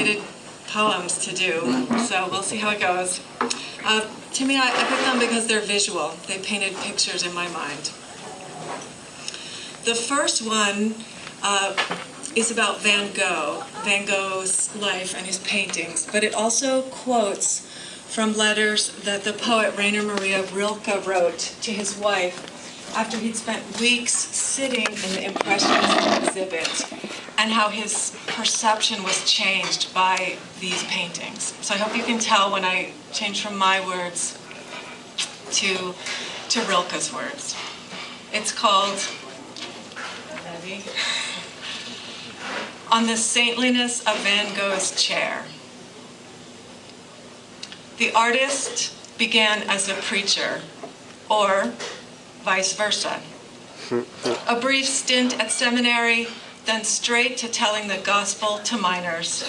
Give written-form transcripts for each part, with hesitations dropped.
complicated poems to do, so we'll see how it goes. To me, I picked them because they're visual. They painted pictures in my mind. The first one is about Van Gogh's life and his paintings, but it also quotes from letters that the poet Rainer Maria Rilke wrote to his wife after he'd spent weeks sitting in the Impressionist exhibit, and how his perception was changed by these paintings. So I hope you can tell when I change from my words to Rilke's words. It's called, ready? On the Saintliness of Van Gogh's Chair. The artist began as a preacher, or vice versa. A brief stint at seminary, then straight to telling the gospel to minors.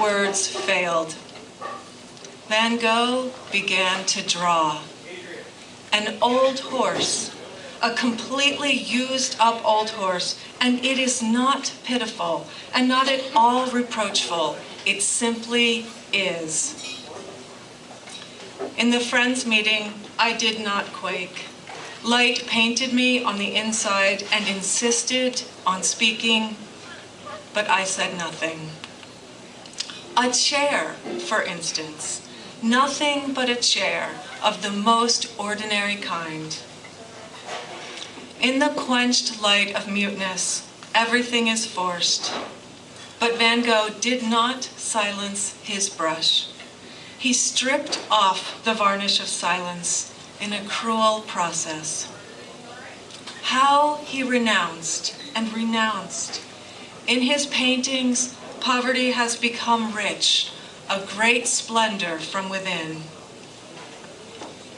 Words failed. Van Gogh began to draw. An old horse, a completely used up old horse, and it is not pitiful and not at all reproachful. It simply is. In the friends' meeting, I did not quake. Light painted me on the inside and insisted on speaking, but I said nothing. A chair, for instance, nothing but a chair of the most ordinary kind. In the quenched light of muteness, everything is forced, but Van Gogh did not silence his brush. He stripped off the varnish of silence in a cruel process. How he renounced and renounced. In his paintings, poverty has become rich, a great splendor from within.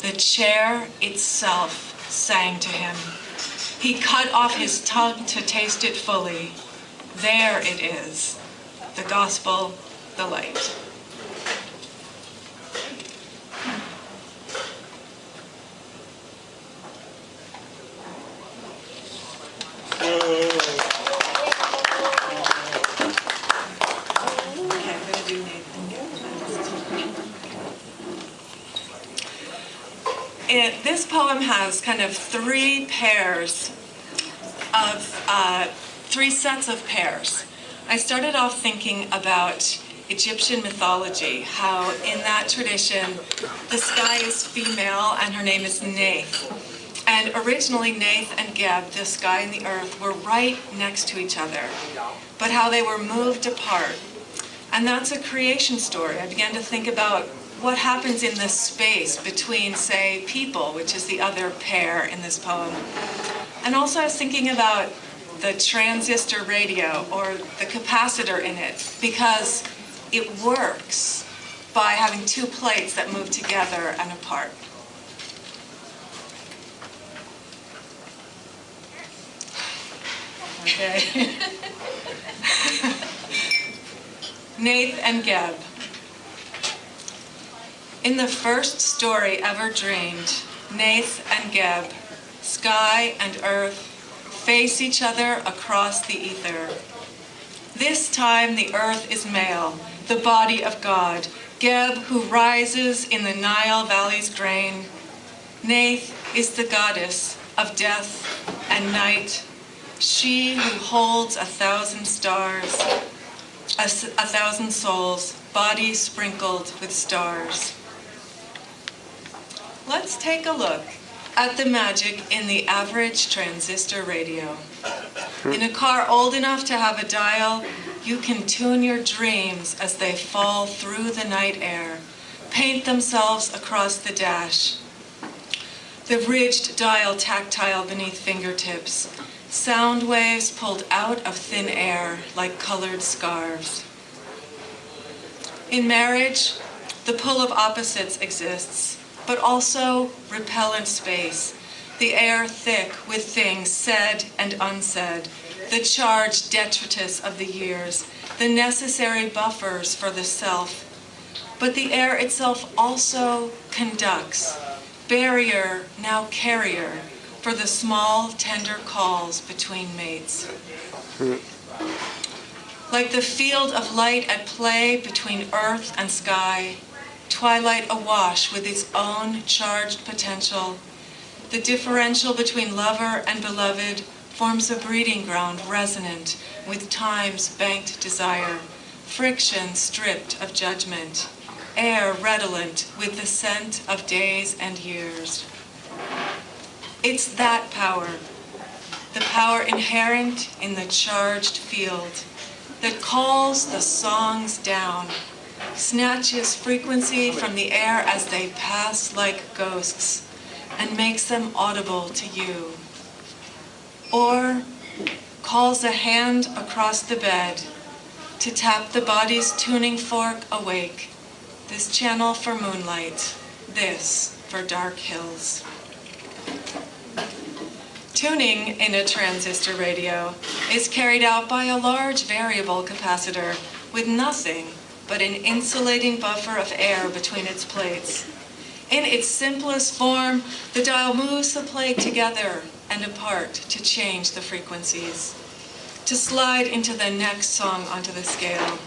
The chair itself sang to him. He cut off his tongue to taste it fully. There it is, the gospel, the light. This poem has kind of three sets of pairs. I started off thinking about Egyptian mythology, how in that tradition the sky is female and her name is Neith. And originally Neith and Geb, the sky and the earth, were right next to each other, but how they were moved apart. And that's a creation story. I began to think about what happens in the space between, say, people, which is the other pair in this poem. And also I was thinking about the transistor radio, or the capacitor in it, because it works by having two plates that move together and apart. Okay. Neith and Geb. In the first story ever dreamed, Neith and Geb, sky and earth, face each other across the ether. This time the earth is male, the body of God, Geb who rises in the Nile Valley's grain. Neith is the goddess of death and night, she who holds 1,000 stars, 1,000 souls, bodies sprinkled with stars. Let's take a look at the magic in the average transistor radio. In a car old enough to have a dial, you can tune your dreams as they fall through the night air, paint themselves across the dash. The ridged dial tactile beneath fingertips, sound waves pulled out of thin air like colored scarves. In marriage, the pull of opposites exists, but also repellent space, the air thick with things said and unsaid, the charged detritus of the years, the necessary buffers for the self. But the air itself also conducts, barrier, now carrier, for the small, tender calls between mates. like the field of light at play between earth and sky, twilight awash with its own charged potential. The differential between lover and beloved forms a breeding ground resonant with time's banked desire, friction stripped of judgment, air redolent with the scent of days and years. It's that power, the power inherent in the charged field, that calls the songs down, snatches frequency from the air as they pass like ghosts, and makes them audible to you. Or calls a hand across the bed to tap the body's tuning fork awake, this channel for moonlight, this for dark hills. Tuning in a transistor radio is carried out by a large variable capacitor with nothing but an insulating buffer of air between its plates. In its simplest form, the dial moves the plate together and apart to change the frequencies, to slide into the next song onto the scale.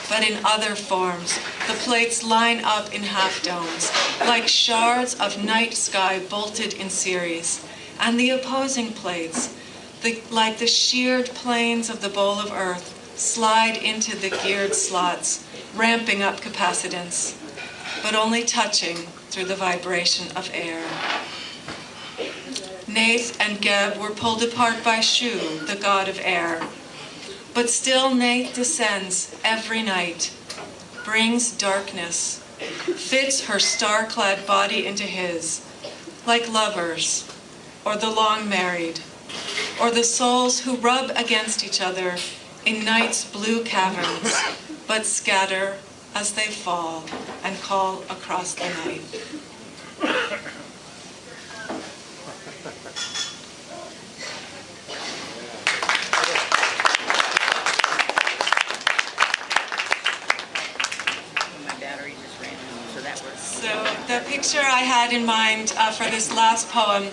But in other forms, the plates line up in half-domes, like shards of night sky bolted in series, and the opposing plates, like the sheared planes of the bowl of earth, slide into the geared slots, ramping up capacitance, but only touching through the vibration of air. Nath and Geb were pulled apart by Shu, the god of air. But still Nath descends every night, brings darkness, fits her star-clad body into his, like lovers, or the long-married, or the souls who rub against each other in night's blue caverns, but scatter as they fall and call across the night. So the picture I had in mind for this last poem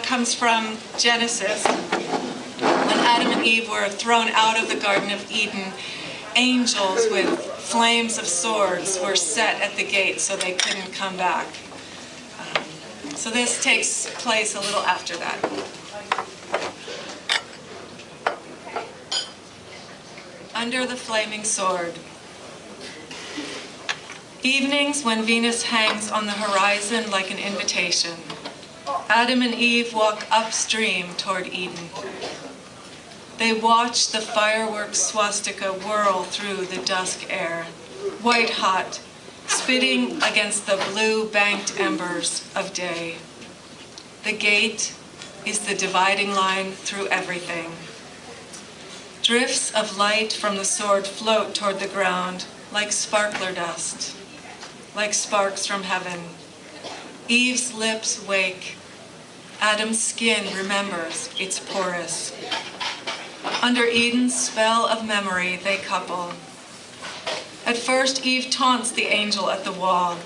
comes from Genesis. When Adam and Eve were thrown out of the Garden of Eden, angels with flames of swords were set at the gate so they couldn't come back. So this takes place a little after that. Under the flaming sword. Evenings when Venus hangs on the horizon like an invitation. Adam and Eve walk upstream toward Eden. They watch the fireworks swastika whirl through the dusk air, white hot, spitting against the blue banked embers of day. The gate is the dividing line through everything. Drifts of light from the sword float toward the ground like sparkler dust, like sparks from heaven. Eve's lips wake. Adam's skin remembers it's porous. Under Eden's spell of memory, they couple. At first, Eve taunts the angel at the wall,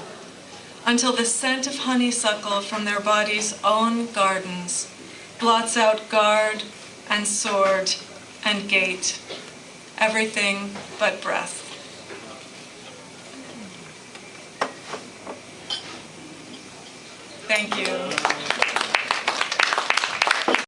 until the scent of honeysuckle from their bodies' own gardens blots out guard and sword and gate, everything but breath. Thank you.